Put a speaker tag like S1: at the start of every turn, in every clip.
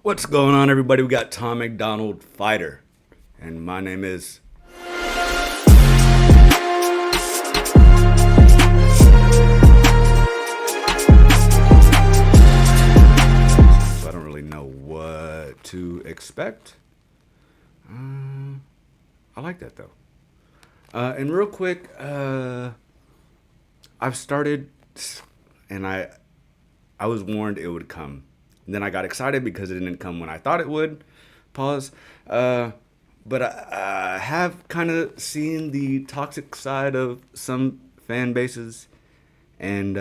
S1: What's going on, everybody? We got Tom Macdonald, fighter, and my name is. So I don't really know what to expect. I like that though. And real quick, I've started, and I was warned it would come. And then I got excited because it didn't come when I thought it would. Pause. But I have kind of seen the toxic side of some fan bases, and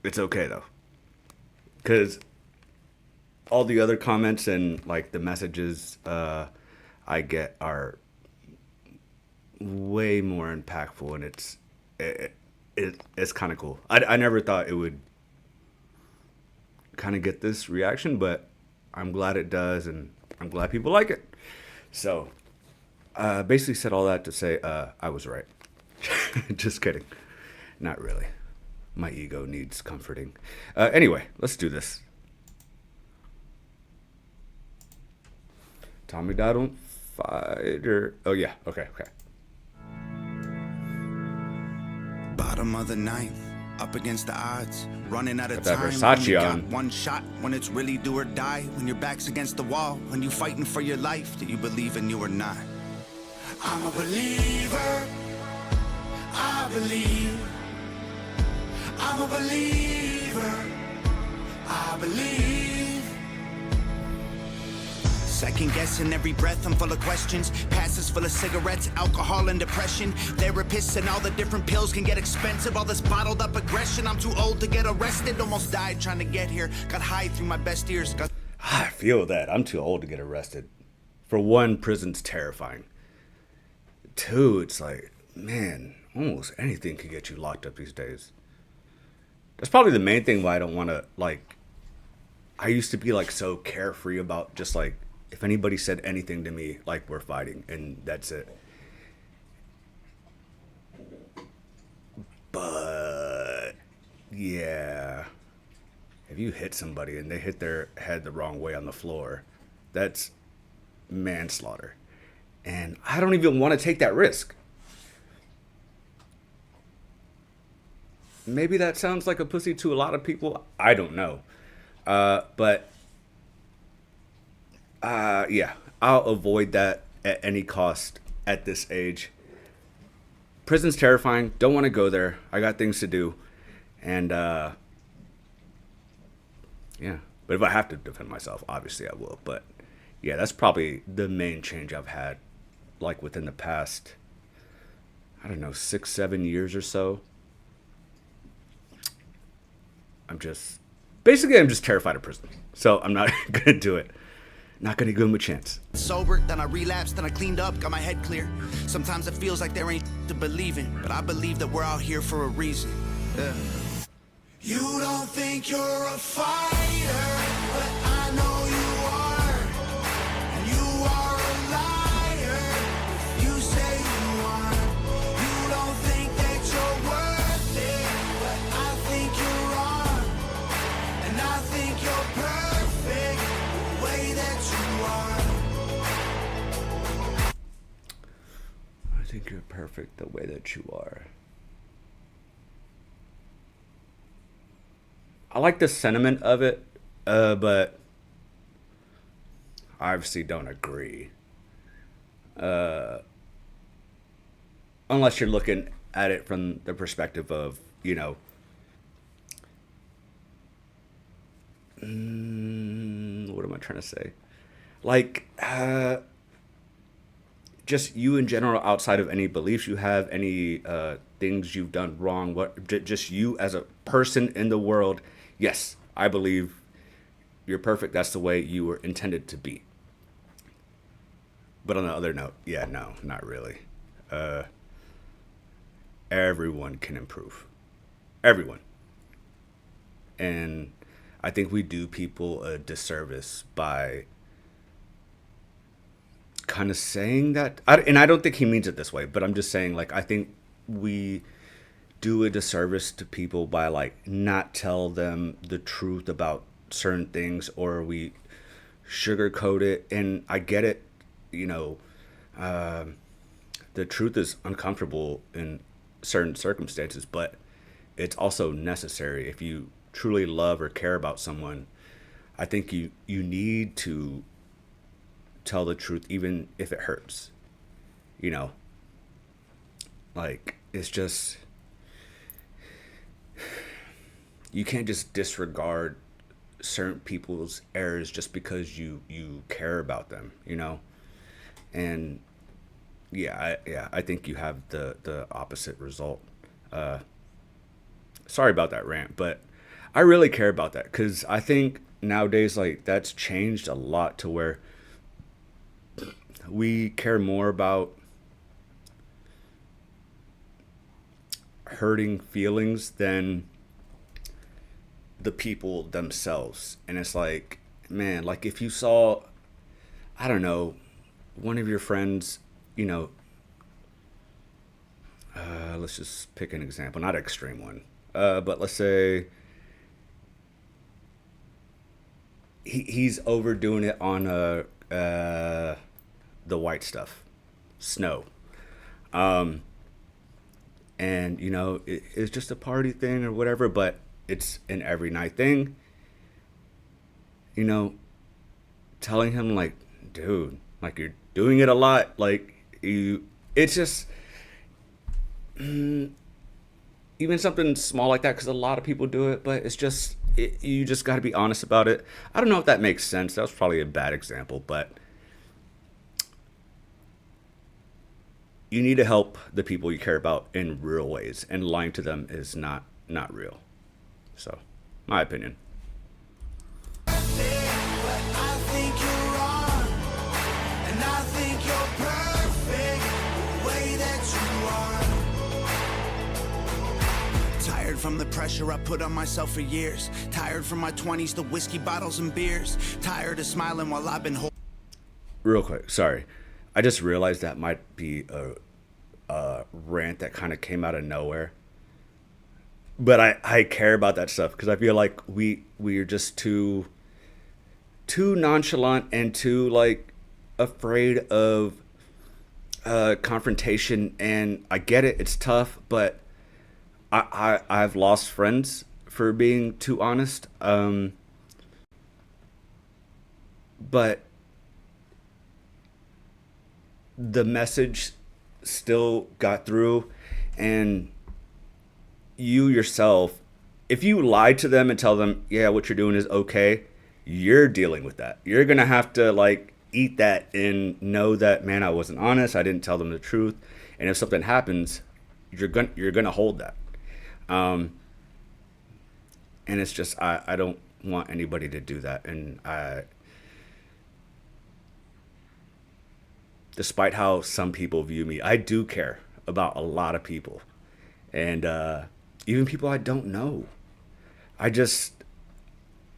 S1: it's okay though, because all the other comments and like the messages I get are way more impactful, and it's kind of cool. I never thought it would kind of get this reaction, but I'm glad it does, and I'm glad people like it. So, basically said all that to say I was right. Just kidding. Not really. My ego needs comforting. Anyway, let's do this. Tommy Donald, fighter. Oh, yeah. Okay.
S2: Bottom of the ninth, up against the odds, running out of
S1: Got that
S2: time.
S1: Versace
S2: Only got
S1: on.
S2: one shot when it's really do or die. When your back's against the wall, when you fighting for your life, do you believe in you or not? I'm a believer. I believe. I'm a believer. I believe. Second guessing every breath, I'm full of questions. Passes full of cigarettes, alcohol and depression. Therapists and all the different pills can get expensive. All this bottled up aggression, I'm too old to get arrested. Almost died trying to get here. Got high through my best years.
S1: I feel that. I'm too old to get arrested. For one, prison's terrifying. Two, it's like, man, almost anything can get you locked up these days. That's probably the main thing why I don't want to, like, I used to be, like, so carefree about just, like, if anybody said anything to me, like, we're fighting, and that's it. But, yeah, if you hit somebody and they hit their head the wrong way on the floor, that's manslaughter. And I don't even want to take that risk. Maybe that sounds like a pussy to a lot of people. I don't know. Yeah, I'll avoid that at any cost at this age. Prison's terrifying. Don't want to go there. I got things to do. And, yeah. But if I have to defend myself, obviously I will. But, yeah, that's probably the main change I've had, like, within the past, I don't know, 6-7 years or so. I'm just terrified of prison. So I'm not going to do it. Not going to give him a chance.
S2: Sober, then I relapsed, then I cleaned up, got my head clear. Sometimes it feels like there ain't to believe in, but I believe that we're out here for a reason. Yeah. You don't think you're a fighter, but I know you are. And you are a liar if you say you are. You don't think that you're worth it, but I think you're wrong. And I think you're perfect the way that you are.
S1: I think you're perfect the way that you are. I like the sentiment of it, but I obviously don't agree. Unless you're looking at it from the perspective of, you know, what am I trying to say? Like, just you in general, outside of any beliefs you have, any things you've done wrong, just you as a person in the world. Yes, I believe you're perfect. That's the way you were intended to be. But on the other note, yeah, no, not really. Everyone can improve. Everyone. And I think we do people a disservice by kind of saying that. And I don't think he means it this way, but I'm just saying, like, I think we do a disservice to people by like not tell them the truth about certain things, or we sugarcoat it. And I get it, you know, the truth is uncomfortable in certain circumstances, but it's also necessary. If you truly love or care about someone, I think you need to tell the truth, even if it hurts. You know, like, it's just, you can't just disregard certain people's errors just because you care about them, you know. And I think you have the opposite result. Sorry about that rant, but I really care about that, because I think nowadays, like, that's changed a lot to where we care more about hurting feelings than the people themselves. And it's like, man, like, if you saw, I don't know, one of your friends, you know, let's just pick an example, not an extreme one, but let's say he's overdoing it on the white stuff, snow. And, you know, it's just a party thing or whatever, but it's an every night thing. You know, telling him, like, dude, like, you're doing it a lot. Like, it's just, even something small like that, because a lot of people do it, but it's just, you just got to be honest about it. I don't know if that makes sense. That was probably a bad example, but you need to help the people you care about in real ways, and lying to them is not real. So, my opinion.
S2: But I think you're wrong, and I think you're perfect the way that you are. Tired from the pressure I put on myself for years. Tired from my 20s to whiskey bottles and beers. Tired of smiling while I've been holding.
S1: Real quick, sorry. I just realized that might be a rant that kind of came out of nowhere. But I care about that stuff, because I feel like we're just too nonchalant and too, like, afraid of confrontation. And I get it, it's tough, but I've lost friends for being too honest. But the message still got through, and you yourself, if you lie to them and tell them, yeah, what you're doing is okay, you're dealing with that. You're gonna have to, like, eat that and know that, man, I wasn't honest, I didn't tell them the truth. And if something happens, you're gonna hold that. And it's just, I don't want anybody to do that. And despite how some people view me, I do care about a lot of people, and even people I don't know. I just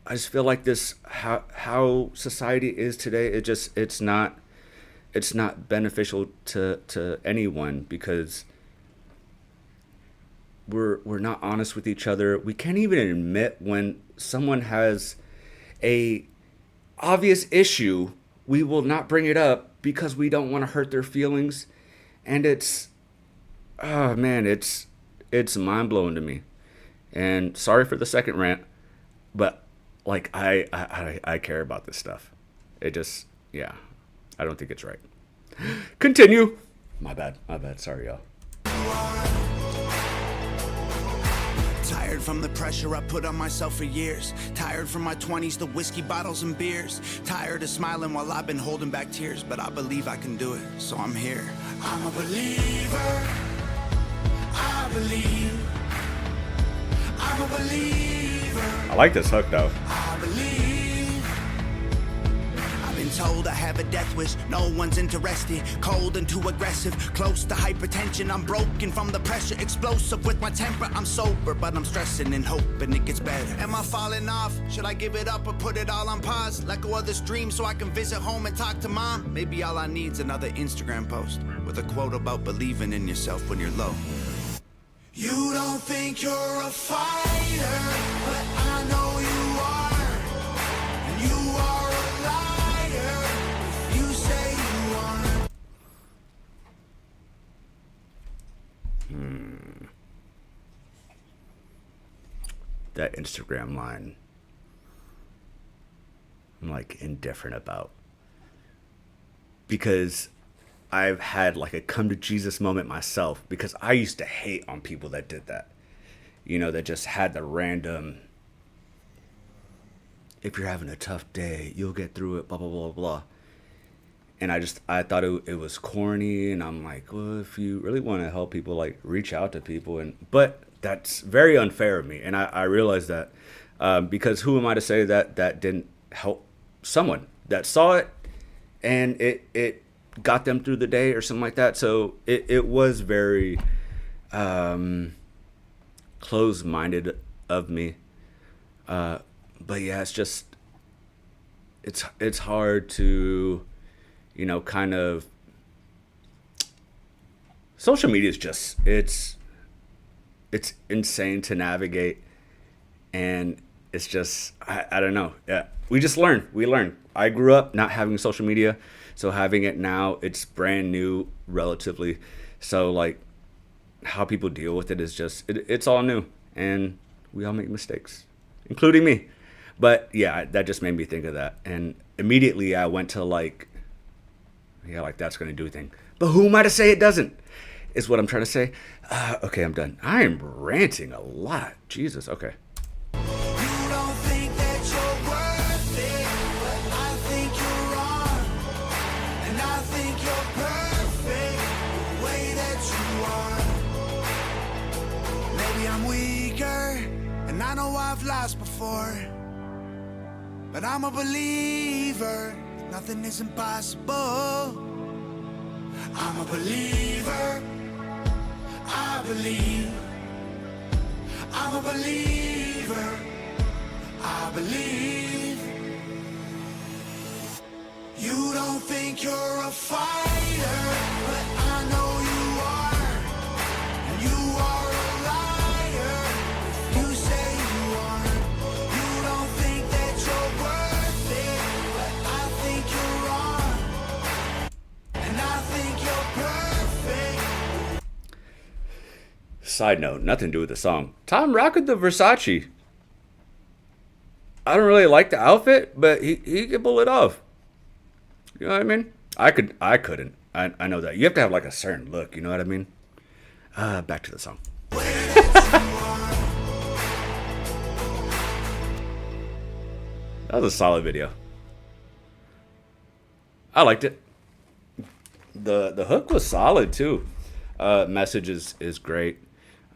S1: feel like this, how society is today, it's not beneficial to anyone, because we're not honest with each other. We can't even admit when someone has a obvious issue. We will not bring it up because we don't want to hurt their feelings. And it's, oh man, it's mind-blowing to me. And sorry for the second rant, but, like, I care about this stuff. It just, yeah, I don't think it's right. Continue. My bad, sorry, y'all.
S2: Tired from the pressure I put on myself for years. Tired from my 20s to whiskey bottles and beers. Tired of smiling while I've been holding back tears. But I believe I can do it, so I'm here. I'm a believer. I believe. I'm a believer.
S1: I like this hook, though.
S2: I believe. I've been told I have a death wish, no one's interested. Cold and too aggressive, close to hypertension. I'm broken from the pressure, explosive with my temper. I'm sober, but I'm stressing and hoping it gets better. Am I falling off? Should I give it up or put it all on pause? Let go of this dream so I can visit home and talk to mom? Maybe all I need's another Instagram post with a quote about believing in yourself when you're low. You don't think you're a fighter, but I know you are. And you are a liar if you say you aren't.
S1: That Instagram line, I'm like indifferent about, because I've had like a come to Jesus moment myself, because I used to hate on people that did that. You know, that just had the random, if you're having a tough day, you'll get through it, blah, blah, blah, blah. And I thought it was corny. And I'm like, well, if you really want to help people, like reach out to people. But that's very unfair of me. And I realized that, because who am I to say that didn't help someone that saw it and it got them through the day or something like that. So it was very closed-minded of me. But yeah, it's just, it's hard to, you know, kind of, social media is just, it's insane to navigate. And it's just, I don't know. Yeah. We learn. I grew up not having social media. So having it now, it's brand new relatively. So like how people deal with it is just, it's all new, and we all make mistakes, including me. But yeah, that just made me think of that. And immediately I went to like, yeah, like that's going to do a thing. But who am I to say it doesn't? Is what I'm trying to say. Okay, I'm done. I am ranting a lot. Jesus. Okay.
S2: You don't think that you're worth it, but I think you're wrong. And I think you're perfect the way that you are. Maybe I'm weaker, and I know I've lost before. But I'm a believer, nothing is impossible. I'm a believer, I believe. I'm a believer, I believe. You don't think you're a fighter, but I know you are. And you are a liar if you say you aren't. You don't think that you're worth it, but I think you're wrong. And I think you're perfect.
S1: Side note, nothing to do with the song. Tom rocking the Versace. I don't really like the outfit, but he could pull it off. You know what I mean? I couldn't. I know that. You have to have like a certain look, you know what I mean? Back to the song. That was a solid video. I liked it. The hook was solid too. Message is great.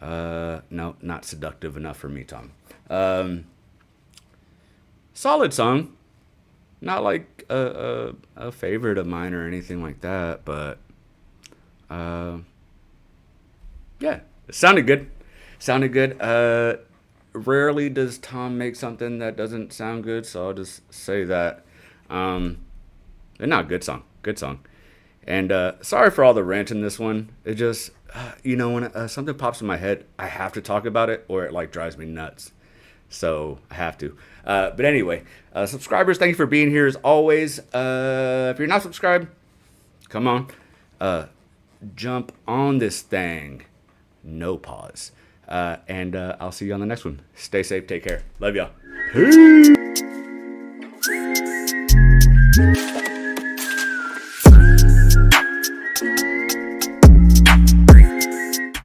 S1: No, not seductive enough for me, Tom. Solid song. Not like a favorite of mine or anything like that, but yeah, it sounded good. Rarely does Tom make something that doesn't sound good, so I'll just say that. But no, good song. And sorry for all the rant in this one. It just, you know, when something pops in my head, I have to talk about it, or it like drives me nuts. So I have to. But anyway, subscribers, thank you for being here as always. If you're not subscribed, come on. Jump on this thing. No pause. And I'll see you on the next one. Stay safe. Take care. Love y'all. Peace.